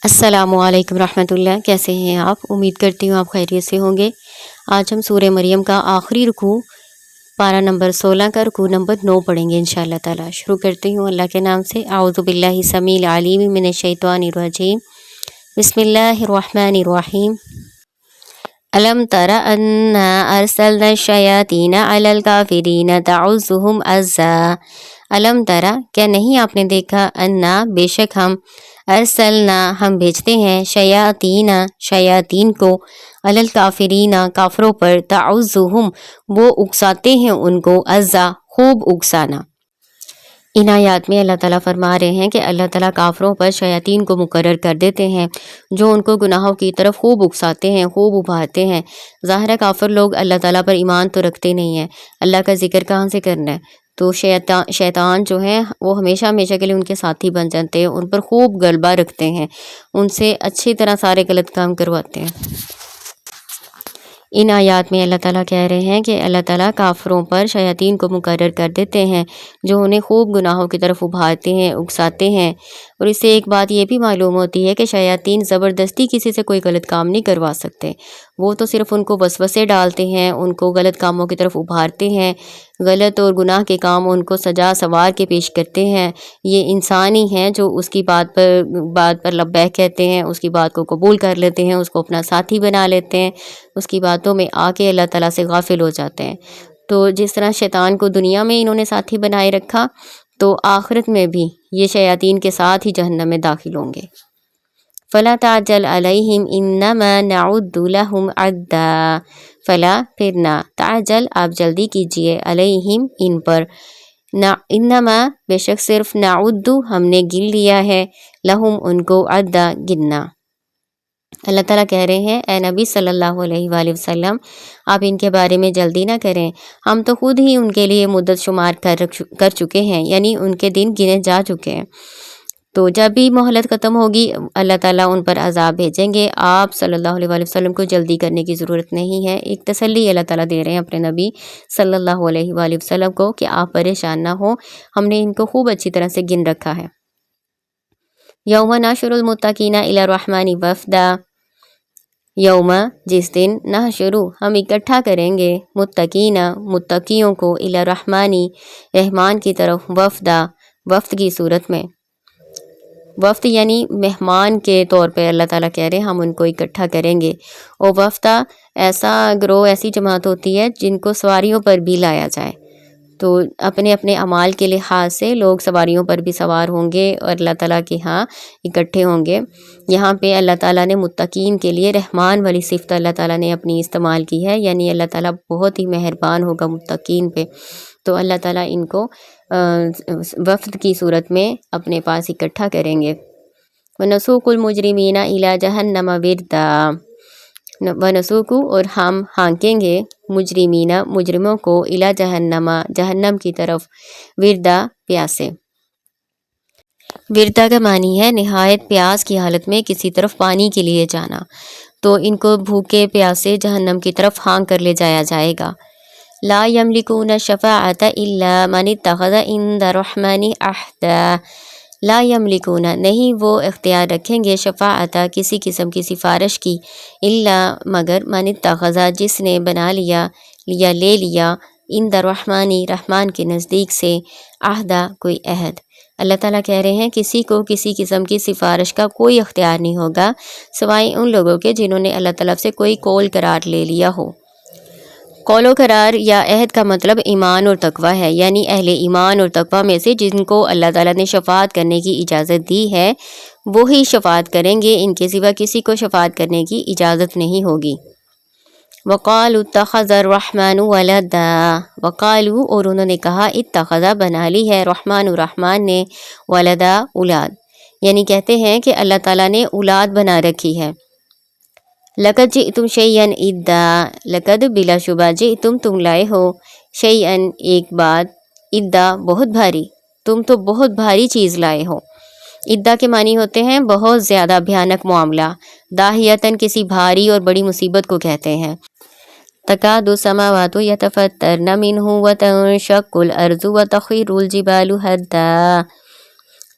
السلام علیکم رحمۃ اللہ، کیسے ہیں آپ؟ امید کرتی ہوں آپ خیریت سے ہوں گے۔ آج ہم سورہ مریم کا آخری رکوع پارہ نمبر 16 کا رکوع نمبر 9 پڑھیں گے انشاءاللہ تعالی۔ شروع کرتی ہوں اللہ کے نام سے۔ اعوذ باللہ السمیع العلیم من الشیطان الرجیم، بسم اللہ الرحمن الرحیم۔ الم تر انا ارسلنا الشیاطین علی الکافرین تعزهم عزا۔ الم ترا، کیا نہیں آپ نے دیکھا، انا بے شک ہم، ارسلنا ہم بھیجتے ہیں، شیاطین کو، علی الکافرین کافروں پر، تعزهم وہ اکساتے ہیں ان کو، عزا خوب اکسانا۔ ان آیات میں اللہ تعالیٰ فرما رہے ہیں کہ اللہ تعالیٰ کافروں پر شیاطین کو مقرر کر دیتے ہیں جو ان کو گناہوں کی طرف خوب اکساتے ہیں، خوب ابھارتے ہیں۔ ظاہر ہے کافر لوگ اللہ تعالیٰ پر ایمان تو رکھتے نہیں ہیں، اللہ کا ذکر کہاں سے کرنا ہے، تو شیطان جو ہیں وہ ہمیشہ ہمیشہ کے لیے ان کے ساتھی بن جاتے ہیں، ان پر خوب غلبہ رکھتے ہیں، ان سے اچھی طرح سارے غلط کام کرواتے ہیں۔ ان آیات میں اللہ تعالیٰ کہہ رہے ہیں کہ اللہ تعالیٰ کافروں پر شیاطین کو مقرر کر دیتے ہیں جو انہیں خوب گناہوں کی طرف ابھارتے ہیں، اکساتے ہیں۔ اور اس سے ایک بات یہ بھی معلوم ہوتی ہے کہ شیاطین زبردستی کسی سے کوئی غلط کام نہیں کروا سکتے، وہ تو صرف ان کو وسوسے ڈالتے ہیں، ان کو غلط کاموں کی طرف ابھارتے ہیں، غلط اور گناہ کے کام ان کو سجا سوار کے پیش کرتے ہیں۔ یہ انسان ہی ہیں جو اس کی بات پر لبیک کہتے ہیں، اس کی بات کو قبول کر لیتے ہیں، اس کو اپنا ساتھی بنا لیتے ہیں، اس کی باتوں میں آ کے اللہ تعالیٰ سے غافل ہو جاتے ہیں۔ تو جس طرح شیطان کو دنیا میں انہوں نے ساتھی بنائے رکھا، تو آخرت میں بھی یہ شیاطین کے ساتھ ہی جہنم میں داخل ہوں گے۔ فلا تعجل علیہم انما نعد لہم عدا۔ فلا پھر نہ، تعجل آپ جلدی کیجئے، علیہم ان پر، انما بے شک صرف، نعد ہم نے گن لیا ہے، لہم ان کو، عدا گننا۔ اللہ تعالیٰ کہہ رہے ہیں اے نبی صلی اللہ علیہ وآلہ وسلم، آپ ان کے بارے میں جلدی نہ کریں، ہم تو خود ہی ان کے لیے مدت شمار کر چکے ہیں، یعنی ان کے دن گنے جا چکے ہیں۔ تو جب بھی مہلت ختم ہوگی اللہ تعالیٰ ان پر عذاب بھیجیں گے، آپ صلی اللہ علیہ وآلہ وسلم کو جلدی کرنے کی ضرورت نہیں ہے۔ ایک تسلی اللہ تعالیٰ دے رہے ہیں اپنے نبی صلی اللہ علیہ وآلہ وسلم کو کہ آپ پریشان نہ ہوں، ہم نے ان کو خوب اچھی طرح سے گن رکھا ہے۔ یوم نحشر المتقین الی الرحمن وفدا۔ یوم جس دن، نحشر ہم اکٹھا کریں گے، متقیوں کو، الی الرحمن رحمان کی طرف، وفدا وفد کی صورت میں، وفد یعنی مہمان کے طور پہ اللہ تعالیٰ کہہ رہے ہیں ہم ان کو اکٹھا کریں گے۔ اور وفدہ ایسا گروہ، ایسی جماعت ہوتی ہے جن کو سواریوں پر بھی لایا جائے، تو اپنے اپنے اعمال کے لحاظ سے لوگ سواریوں پر بھی سوار ہوں گے اور اللہ تعالیٰ کے ہاں اکٹھے ہوں گے۔ یہاں پہ اللہ تعالیٰ نے متقین کے لیے رحمان والی صفت اللہ تعالیٰ نے اپنی استعمال کی ہے، یعنی اللہ تعالیٰ بہت ہی مہربان ہوگا متقین پہ، تو اللہ تعالیٰ ان کو وفد کی صورت میں اپنے پاس اکٹھا کریں گے۔ وَنَسُوقُ الْمُجْرِمِينَ إِلَى جَهَنَّمَ وِرْدًا۔ وَنَسُوقُ اور ہم ہانکیں گے، مجرموں کو، الی جہنم جہنم کی طرف، وردا پیاسے۔ وردا کا معنی ہے نہایت پیاس کی حالت میں کسی طرف پانی کے لیے جانا، تو ان کو بھوکے پیاسے جہنم کی طرف ہانک کر لے جایا جائے گا۔ لا یملکون الشفاعۃ الا من اتخذ عند الرحمن عہدا۔ لا یملکون نہیں وہ اختیار رکھیں گے، شفاعت کسی قسم کی سفارش کی، الا مگر، من اتخذ جس نے بنا لیا لے لیا، عند الرحمن رحمان کے نزدیک سے، عہدہ کوئی عہد۔ اللہ تعالیٰ کہہ رہے ہیں کسی کو کسی قسم کی سفارش کا کوئی اختیار نہیں ہوگا سوائے ان لوگوں کے جنہوں نے اللہ تعالیٰ سے کوئی قول قرار لے لیا ہو۔ قول و قرار یا عہد کا مطلب ایمان اور تقوی ہے، یعنی اہل ایمان اور تقوی میں سے جن کو اللہ تعالیٰ نے شفاعت کرنے کی اجازت دی ہے وہی شفاعت کریں گے، ان کے سوا کسی کو شفاعت کرنے کی اجازت نہیں ہوگی۔ وَقَالُوا اتَّخَذَ الرَّحْمَنُ وَلَدًا۔ وَقَالُوا اور انہوں نے کہا، اتخذ بنا لی ہے، رحمان نے، ولدا اولاد، یعنی کہتے ہیں کہ اللہ تعالیٰ نے اولاد بنا رکھی ہے۔ لَقَدْ جِئْتُمْ شَيْئًا إِدًّا۔ لقد بلا شبہ، جئتم تم لائے ہو، شیئن ایک بات، ادا بہت بھاری، تم تو بہت بھاری چیز لائے ہو۔ ادا کے معنی ہوتے ہیں بہت زیادہ بھیانک معاملہ، داہیتاً کسی بھاری اور بڑی مصیبت کو کہتے ہیں۔ تکاد السماوات یتفطرن منہ وتنشق الارض وتخر الجبال ہدا۔